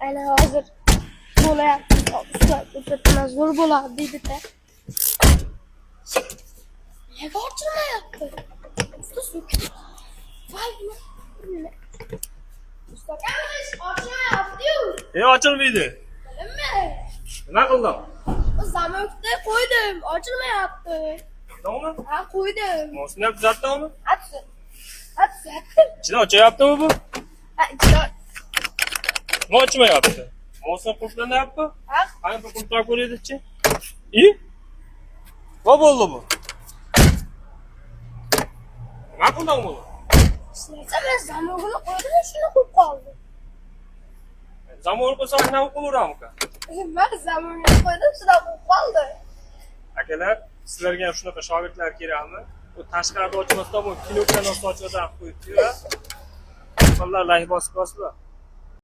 Aynen hazır. Bo'layapti. Usta zo'r bo'ladi deydi-da. Nega ochilmayapti? Usta so'kib. Voy. Usta kamish ochilmayapti-yu. Ochilmaydi. Nima? Nima qildim? Zamokda qo'ydim, ochilmayapti. To'g'rimi? Ha, qo'ydim. Mosini ham tuzatdingmi? Atsi. Ichidan ochyaptimi bu? Ha, ichida. Nima ochmayapti? Mosini qulflanyapti? Ha? Qani bir qulflab ko'raylik-chi. Nima bo'ldi bu? Nima qilding buni? Men zamogini qo'ydim, shuni qo'yib qoldim. Zamon qo'ysak nima qilaveramiz? Men zamogini qo'ydim, shuni qo'yib qoldi. Akalar, sizlarga ham shunaqa shogirdlar kerakmi? Bu tashqarida ochmasdan bu kino kanalda ochmadan qo'yibdi-yu. Vallahi layih bosib qolibsizlar.